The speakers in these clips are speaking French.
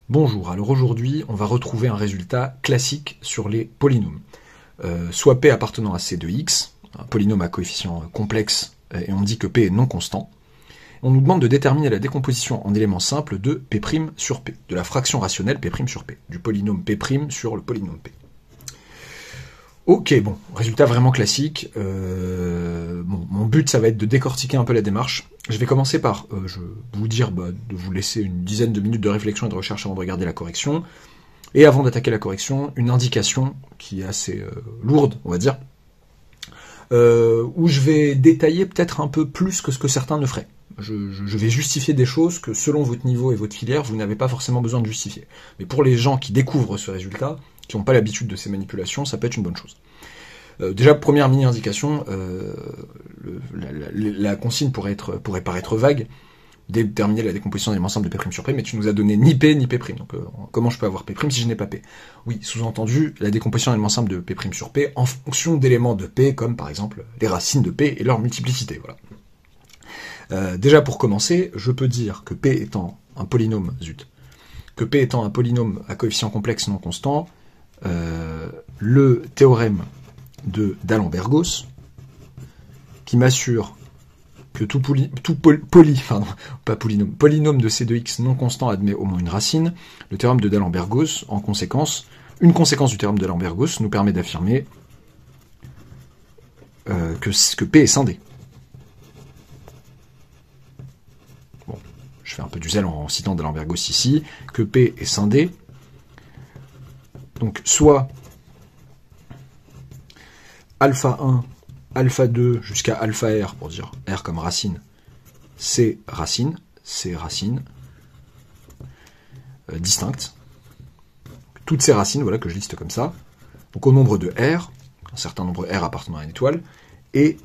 Bonjour, alors aujourd'hui on va retrouver un résultat classique sur les polynômes. Soit P appartenant à C de X, un polynôme à coefficient complexe, et on dit que P est non constant. On nous demande de déterminer la décomposition en éléments simples de P' sur P, de la fraction rationnelle P' sur P, du polynôme P' sur le polynôme P. Ok, bon, résultat vraiment classique. Mon but, ça va être de décortiquer un peu la démarche. Je vais commencer par vous dire de vous laisser une dizaine de minutes de réflexion et de recherche avant de regarder la correction. Et avant d'attaquer la correction, une indication qui est assez lourde, on va dire, où je vais détailler peut-être un peu plus que ce que certains ne feraient. Je vais justifier des choses que, selon votre niveau et votre filière, vous n'avez pas forcément besoin de justifier. Mais pour les gens qui découvrent ce résultat, qui n'ont pas l'habitude de ces manipulations, ça peut être une bonne chose. Déjà, première mini-indication, la consigne pourrait paraître vague, déterminer la décomposition d'éléments simples de P' sur P, mais tu nous as donné ni P ni P'. Donc comment je peux avoir P' si je n'ai pas P? Oui, sous-entendu, la décomposition d'éléments simples de P' sur P en fonction d'éléments de P, comme par exemple les racines de P et leur multiplicité. Voilà. Déjà pour commencer, je peux dire que P étant un polynôme, à coefficient complexe non constant, le théorème d'Allen-Bergos, qui m'assure que polynôme de C de X non constant admet au moins une racine, le théorème de d'Allen-Bergos, en conséquence, une conséquence du théorème d'Allen-Bergos nous permet d'affirmer que P est scindé. Bon, je fais un peu du zèle en citant d'Allen-Bergos ici, que P est scindé. Donc, soit alpha 1, alpha 2 jusqu'à alpha R, pour dire R comme racine, c'est racine distinctes. Toutes ces racines, voilà, que je liste comme ça. Donc au nombre de R, un certain nombre R appartenant à une étoile, et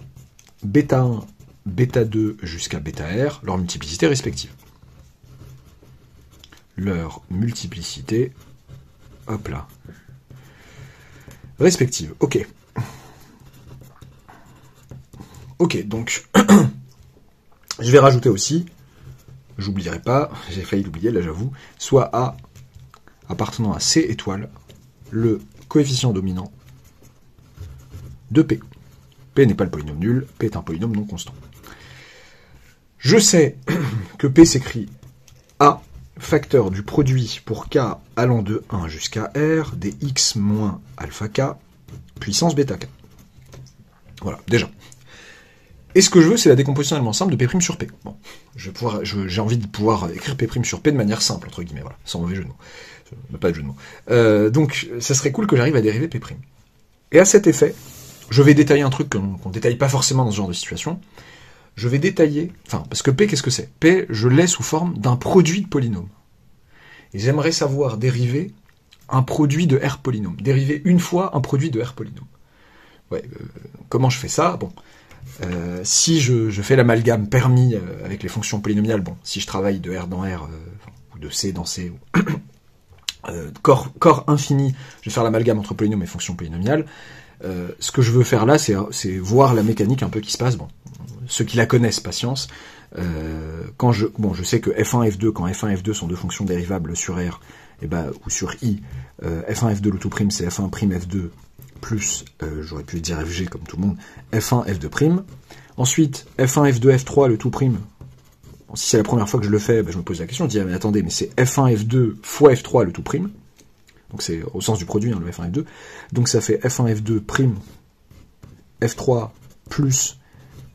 bêta 1, bêta 2 jusqu'à bêta R, leur multiplicité respective. Leur multiplicité, hop là, respective, ok. Ok, donc, je vais rajouter aussi, j'oublierai pas, j'ai failli l'oublier, là j'avoue, soit A appartenant à C étoile, le coefficient dominant de P. P n'est pas le polynôme nul, P est un polynôme non constant. Je sais que P s'écrit A, facteur du produit pour K allant de 1 jusqu'à R, des X moins alpha K, puissance bêta K. Voilà, déjà. Et ce que je veux, c'est la décomposition d'éléments simples de P' sur P. Bon, j'ai envie de pouvoir écrire P' sur P de manière simple, entre guillemets, voilà, sans mauvais jeu de mots. Pas de jeu de mots. Donc, ça serait cool que j'arrive à dériver P'. Et à cet effet, je vais détailler un truc qu'on détaille pas forcément dans ce genre de situation. Je vais détailler, parce que P, qu'est-ce que c'est? P, je l'ai sous forme d'un produit de polynôme. Et j'aimerais savoir dériver un produit de R polynôme. Dériver une fois un produit de R polynôme. Ouais, comment je fais ça? Bon. Si je fais l'amalgame permis avec les fonctions polynomiales, bon, si je travaille de R dans R, ou de C dans C, ou corps infini, je vais faire l'amalgame entre polynômes et fonctions polynomiales. Ce que je veux faire là, c'est voir la mécanique un peu qui se passe. Bon, ceux qui la connaissent, patience. Je sais que F1 et F2, quand F1 et F2 sont deux fonctions dérivables sur R, ou sur I, F1 F2 le tout prime, c'est F1 prime F2 plus, j'aurais pu dire FG comme tout le monde, F1 F2'. Ensuite, F1 F2 F3 le tout prime. Bon, si c'est la première fois que je le fais, je me pose la question, je dis, mais attendez, mais c'est F1 F2 fois F3 le tout prime. Donc c'est au sens du produit, le F1 F2. Donc ça fait F1 F2 prime F3 plus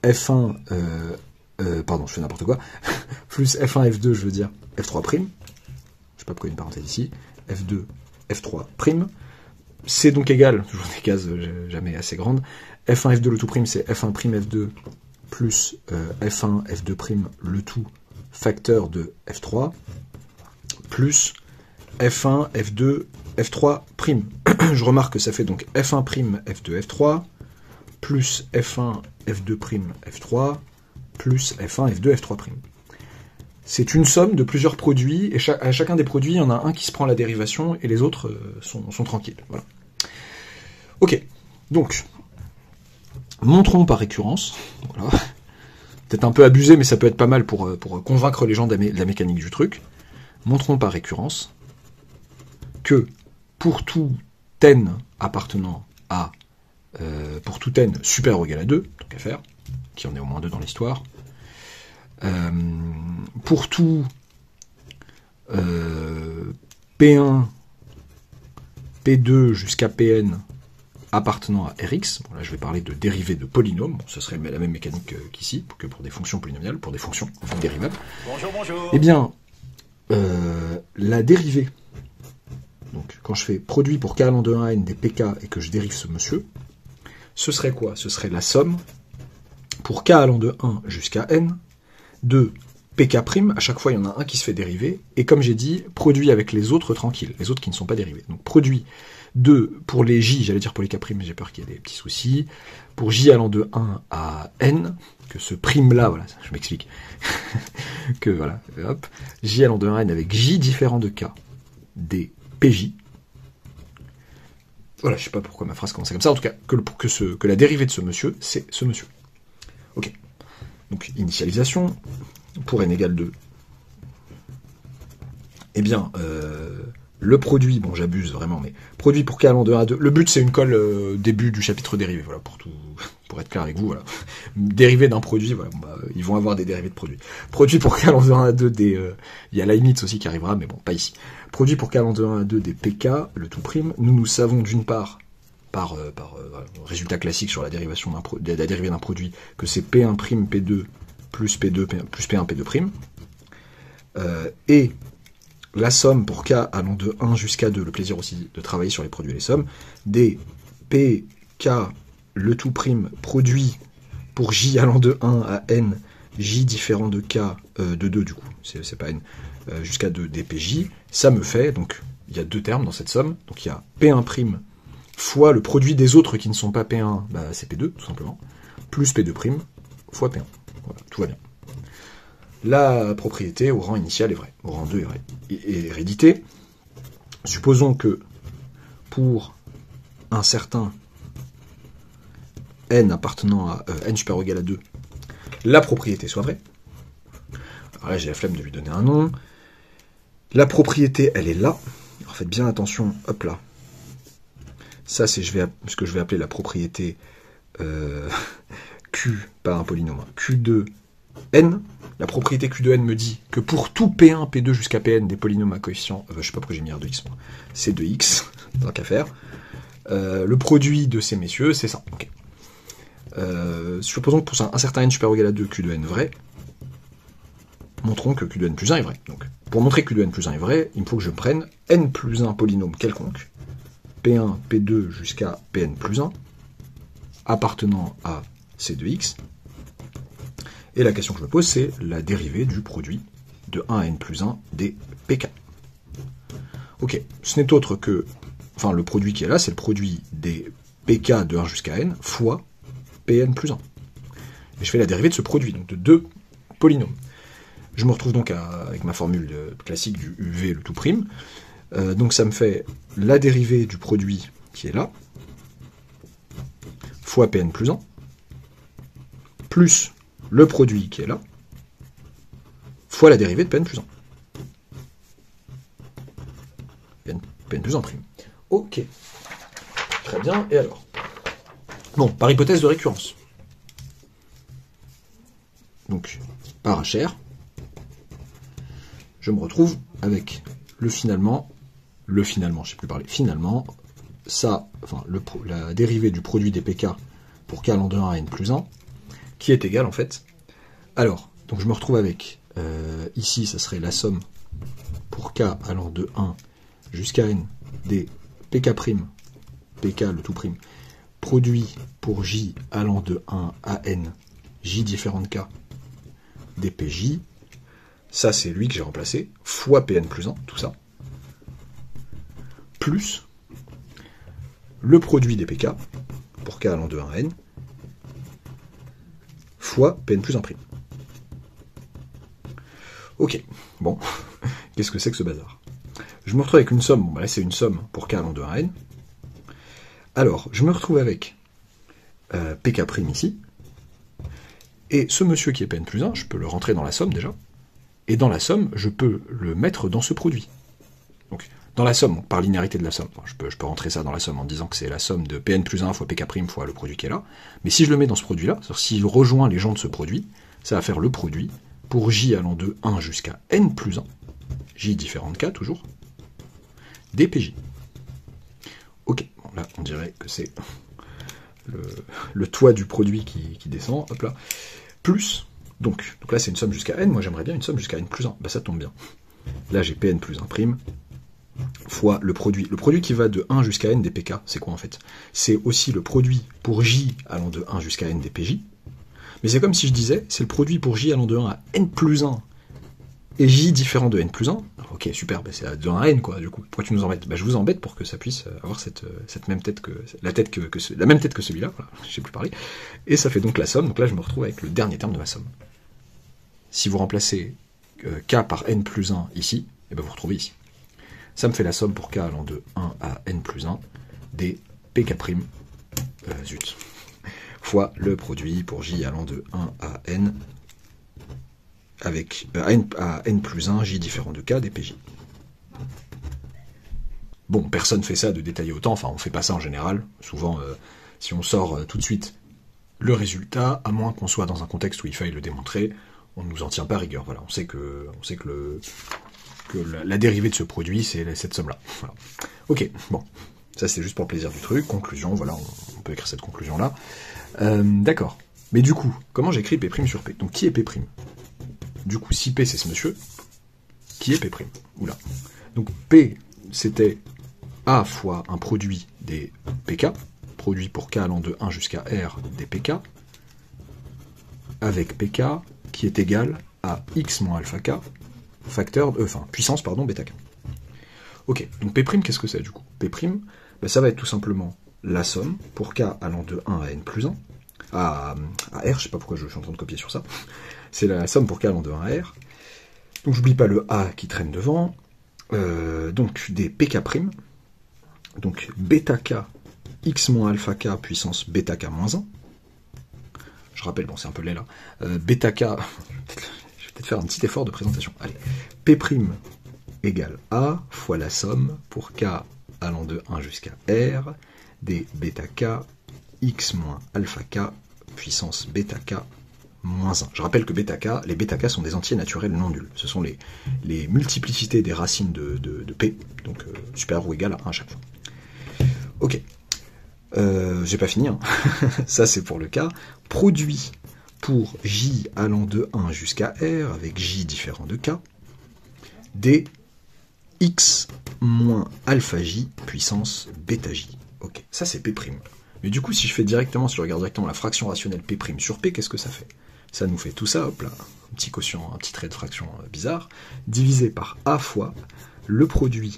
F1, pardon, je fais n'importe quoi, plus F1 F2, je veux dire F3 prime. Je sais pas pourquoi il y a une parenthèse ici. F2 F3 prime. C'est donc égal, toujours des cases jamais assez grandes, F1 F2 le tout prime, c'est F1 prime F2 plus F1 F2 prime le tout facteur de F3 plus F1 F2 F3 prime. Je remarque que ça fait donc F1 prime F2 F3 plus F1 F2 prime F3 plus F1 F2 F3 prime. C'est une somme de plusieurs produits, et à chacun des produits, il y en a un qui se prend la dérivation, et les autres sont tranquilles. Voilà. Ok, donc, montrons par récurrence, voilà. Peut-être un peu abusé, mais ça peut être pas mal pour convaincre les gens de la mécanique du truc. Montrons par récurrence que pour tout n appartenant à pour tout n supérieur ou égal à 2, donc à faire, qui en est au moins 2 dans l'histoire, pour tout P1, P2 jusqu'à Pn appartenant à Rx, bon là je vais parler de dérivée de polynômes, bon, ce serait la même mécanique qu'ici, que pour des fonctions polynomiales, pour des fonctions dérivables. Bonjour, bonjour. Eh bien, la dérivée, donc quand je fais produit pour k allant de 1 à n des pk et que je dérive ce monsieur, ce serait quoi? Ce serait la somme pour k allant de 1 jusqu'à n de pk', à chaque fois il y en a un qui se fait dériver, et comme j'ai dit, produit avec les autres tranquilles, les autres qui ne sont pas dérivés. Donc produit de, pour les j, j'allais dire pour les k', mais j'ai peur qu'il y ait des petits soucis, pour j allant de 1 à n, que ce prime-là, voilà, je m'explique, que voilà, hop, j allant de 1 à n avec j différent de k, des pj, voilà, je sais pas pourquoi ma phrase commençait comme ça, en tout cas, que la dérivée de ce monsieur, c'est ce monsieur. Ok. Donc, initialisation, pour n égale 2. Eh bien, le produit, bon j'abuse vraiment, mais produit pour k allant de 1 à 2, le but c'est une colle début du chapitre dérivé, voilà, pour être clair avec vous, voilà. Dérivé d'un produit, voilà, ils vont avoir des dérivés de produits. Produit pour k allant de 1 à 2 des... il y a Leibniz aussi qui arrivera, mais bon, pas ici. Produit pour k allant de 1 à 2 des pk, le tout prime, nous savons d'une part, par résultat classique sur la dérivation la dérivée d'un produit, que c'est P1' P2 plus P2 plus P1 P2', et la somme pour k allant de 1 jusqu'à 2, le plaisir aussi de travailler sur les produits et les sommes, des pk, le tout prime, produit pour j allant de 1 à n, j différent de k, de 2 du coup, c'est pas n, jusqu'à 2 des pj, ça me fait, donc il y a deux termes dans cette somme, donc il y a P1' fois le produit des autres qui ne sont pas P1, c'est P2, tout simplement, plus P2' fois P1. Voilà, tout va bien. La propriété au rang initial est vraie, au rang 2 est vraie. Et hérédité, supposons que pour un certain n appartenant à n supérieur ou égal à 2, la propriété soit vraie. Alors là, j'ai la flemme de lui donner un nom. La propriété, elle est là. Alors faites bien attention, hop là. Ça, c'est ce que je vais appeler la propriété Q, pas un polynôme, Q de n. La propriété Q de n me dit que pour tout P1, P2 jusqu'à Pn des polynômes à coefficient, je sais pas pourquoi j'ai mis R2x, c'est 2x, tant qu'à faire. Le produit de ces messieurs, c'est ça. Okay. Supposons que pour un certain n supérieur ou égal à 2, Q de n vrai, montrons que Q de n plus 1 est vrai. Donc, pour montrer que Q de n plus 1 est vrai, il me faut que je prenne n plus 1 polynôme quelconque, P1, P2 jusqu'à Pn plus 1, appartenant à C2x. Et la question que je me pose, c'est la dérivée du produit de 1 à n plus 1 des pk. Ok, ce n'est autre que... Enfin, le produit qui est là, c'est le produit des pk de 1 jusqu'à n fois Pn plus 1. Et je fais la dérivée de ce produit, donc de deux polynômes. Je me retrouve donc avec ma formule classique du UV, le tout prime. Donc ça me fait la dérivée du produit qui est là, fois Pn plus 1, plus le produit qui est là, fois la dérivée de Pn plus 1. Pn plus 1 prime. Ok. Très bien, et alors? Bon, par hypothèse de récurrence. Donc, par HR, je me retrouve avec le finalement, je sais plus parler, finalement, ça, enfin, la dérivée du produit des pk pour k allant de 1 à n plus 1, qui est égal en fait. Alors, donc je me retrouve avec, ici, ça serait la somme pour k allant de 1 jusqu'à n des pk', pk le tout prime, produit pour j allant de 1 à n, j différent de k, des pj, ça c'est lui que j'ai remplacé, fois Pn plus 1, tout ça, plus le produit des pk, pour k allant de 1 à n, fois Pn plus 1 prime. Ok, bon, qu'est-ce que c'est que ce bazar? Je me retrouve avec une somme, bon là c'est une somme pour k allant de 1 à n. Alors, je me retrouve avec pk' ici, et ce monsieur qui est Pn plus 1, je peux le rentrer dans la somme déjà, et dans la somme, je peux le mettre dans ce produit. Donc, dans la somme, par linéarité de la somme. Je peux rentrer ça dans la somme en disant que c'est la somme de Pn plus 1 fois Pk' fois le produit qui est là. Mais si je le mets dans ce produit-là, s'il rejoint les gens de ce produit, ça va faire le produit pour j allant de 1 jusqu'à n plus 1, j différent de k toujours, dpj. Ok, bon, là on dirait que c'est le toit du produit qui descend, hop là, plus, donc là c'est une somme jusqu'à n, moi j'aimerais bien une somme jusqu'à n plus 1, bah ça tombe bien. Là j'ai Pn plus 1', fois le produit. Le produit qui va de 1 jusqu'à n des pk, c'est quoi en fait? C'est aussi le produit pour j allant de 1 jusqu'à n des pj, mais c'est comme si je disais, c'est le produit pour j allant de 1 à n plus 1 et j différent de n plus 1. Ok, super, bah c'est de 1 à n quoi, du coup. Pourquoi tu nous embêtes? Bah je vous embête pour que ça puisse avoir cette même tête que la même tête que celui-là, voilà, je sais plus parler. Et ça fait donc la somme, donc là je me retrouve avec le dernier terme de ma somme. Si vous remplacez k par n plus 1 ici, et ben vous retrouvez ici. Ça me fait la somme pour k allant de 1 à n plus 1 des pk', fois le produit pour j allant de 1 à n avec à n plus 1, j différent de k des pj. Bon, personne fait ça de détailler autant, enfin on fait pas ça en général. Souvent, si on sort tout de suite le résultat, à moins qu'on soit dans un contexte où il faille le démontrer, on ne nous en tient pas rigueur. Voilà, on sait que la dérivée de ce produit, c'est cette somme-là. Voilà. Ok, bon, ça c'est juste pour le plaisir du truc. Conclusion, voilà, on peut écrire cette conclusion-là. D'accord. Mais du coup, comment j'écris P' sur P? Donc qui est P'? Du coup, si P c'est ce monsieur, qui est P'? Oula. Donc P, c'était A fois un produit des pk, produit pour k allant de 1 jusqu'à r des pk, avec pk qui est égal à x moins alpha k, puissance, bêta k. Ok, donc P', qu'est-ce que c'est du coup? P', ben, ça va être tout simplement la somme pour k allant de 1 à n plus 1, à r, je sais pas pourquoi je suis en train de copier sur ça, c'est la somme pour k allant de 1 à r, donc j'oublie pas le a qui traîne devant, donc des pk', donc bêta k, x moins alpha k puissance bêta k moins 1, je rappelle, bon c'est un peu laid là, bêta k, je vais peut-être faire un petit effort de présentation, allez, P' égale A fois la somme pour k allant de 1 jusqu'à r des bêta k x moins alpha k puissance bêta k moins 1. Je rappelle que bêta k, les bêta k sont des entiers naturels non nuls. Ce sont les multiplicités des racines de P, donc supérieur ou égal à 1 à chaque fois. Ok. J'ai pas fini, hein. Ça c'est pour le cas. Produit pour j allant de 1 jusqu'à r avec j différent de k des x moins alpha j puissance bêta j. Ok, ça c'est P'. Mais du coup, si je regarde directement la fraction rationnelle P' sur P, qu'est-ce que ça fait? Ça nous fait tout ça, hop là, un petit quotient, un petit trait de fraction bizarre, divisé par A fois le produit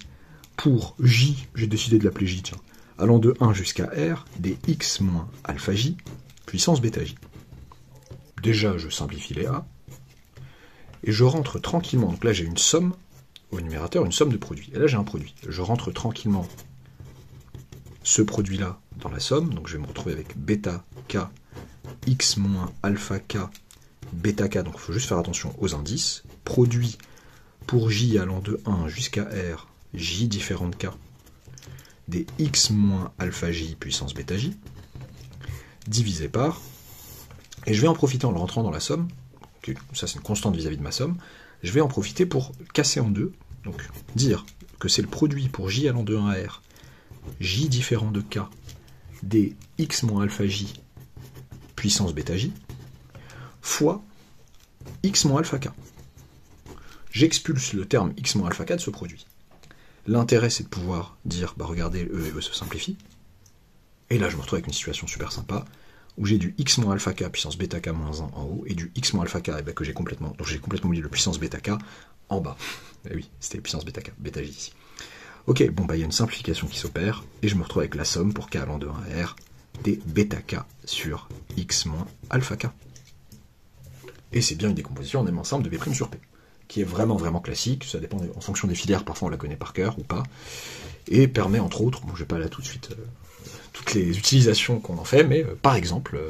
pour J, j'ai décidé de l'appeler J, tiens, allant de 1 jusqu'à R, des x moins alpha J, puissance bêta J. Déjà, je simplifie les A, et je rentre tranquillement, donc là j'ai une somme, au numérateur, une somme de produits, et là j'ai un produit. Je rentre tranquillement ce produit-là dans la somme, donc je vais me retrouver avec bêta k, x moins alpha k, bêta k, donc il faut juste faire attention aux indices, produit pour j allant de 1 jusqu'à r, j différent de k, des x moins alpha j puissance bêta j, divisé par, et je vais en profiter en le rentrant dans la somme, ça c'est une constante vis-à-vis de ma somme, je vais en profiter pour casser en deux, donc dire que c'est le produit pour j allant de 1 à r, j différent de k, des x moins alpha j puissance bêta j, fois x moins alpha k. J'expulse le terme x moins alpha k de ce produit. L'intérêt c'est de pouvoir dire, bah regardez, E et E se simplifient, et là je me retrouve avec une situation super sympa, où j'ai du x moins alpha k puissance bêta k moins 1 en haut, et du x moins alpha k que j'ai complètement oublié le puissance bêta k en bas. Et oui, c'était puissance bêta k, bêta j ici. Ok, bon bah il y a une simplification qui s'opère, et je me retrouve avec la somme pour k allant de 1 à r des bêta k sur x moins alpha k. Et c'est bien une décomposition en M ensemble de B' sur P, qui est vraiment vraiment classique, ça dépend en fonction des filières, parfois on la connaît par cœur ou pas, et permet entre autres, bon je vais pas là tout de suite toutes les utilisations qu'on en fait, mais par exemple,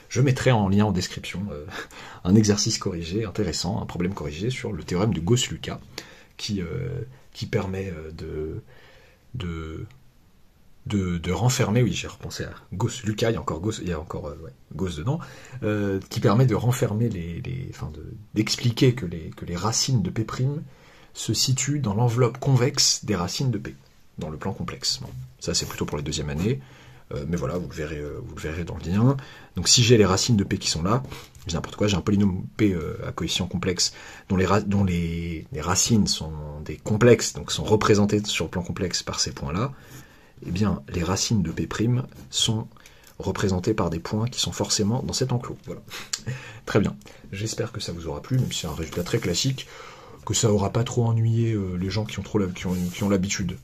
je mettrai en lien en description un exercice corrigé intéressant, un problème corrigé sur le théorème de Gauss-Lucas, qui qui permet de renfermer, oui j'ai repensé à Gauss Lucas, il y a encore Gauss, ouais, Gauss dedans, qui permet de renfermer d'expliquer que les racines de P' se situent dans l'enveloppe convexe des racines de P, dans le plan complexe. Bon, ça c'est plutôt pour les deuxième années, mais voilà, vous le verrez dans le lien. Donc si j'ai les racines de P qui sont là, je dis n'importe quoi, j'ai un polynôme P à coefficient complexe dont les racines sont des complexes, donc sont représentées sur le plan complexe par ces points-là, eh bien, les racines de P' sont représentées par des points qui sont forcément dans cet enclos. Voilà. Très bien. J'espère que ça vous aura plu, même si c'est un résultat très classique, que ça aura pas trop ennuyé les gens qui ont l'habitude.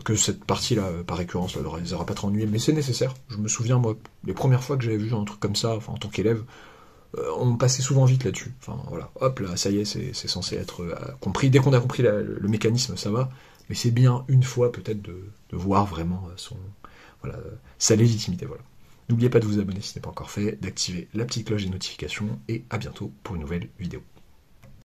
Que cette partie-là, par récurrence, ne les aura pas trop ennuyés, mais c'est nécessaire. Je me souviens, moi, les premières fois que j'avais vu un truc comme ça, enfin, en tant qu'élève, on passait souvent vite là-dessus. Enfin, voilà, hop, là, ça y est, c'est censé être compris. Dès qu'on a compris le mécanisme, ça va. Mais c'est bien une fois peut-être de voir vraiment sa légitimité. Voilà. N'oubliez pas de vous abonner si ce n'est pas encore fait, d'activer la petite cloche des notifications, et à bientôt pour une nouvelle vidéo.